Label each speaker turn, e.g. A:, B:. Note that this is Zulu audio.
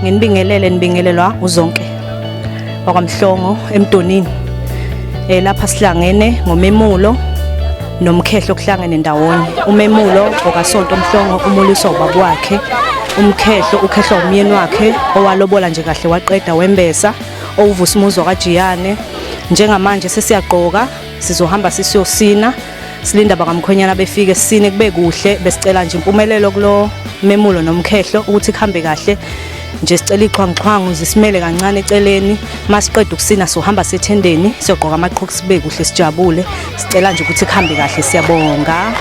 A: nibingelelwa uzonke wakwaMhlongo eMdonini. Lapha sihlangene ngomemulo nomkhehlo kuhlangene ndawonye. Umemulo okaSonto Mhlongo umuliswa ubaba wakhe. Umkhehlo ukhehlwa umyeni wakhe owalobola nje kahle waqeda wembesa ovusa umuzwa kaJiyane. Njengamanje sesiyagqoka sizohamba sisiyosina. Silinda bakamkhonyana befike sisine kube kuhle besicela nje impumelelo kulo memulo nomkhehlo ukuthi kuhambe kahle. Nje sicela iqhwanqhwangu zisimele kancane eceleni. Masiqeda ukusina sohamba sethendeni siyogqoka amaqhuku sibe kuhle sijabule. Sicela nje ukuthi kuhambe kahle, siyabonga.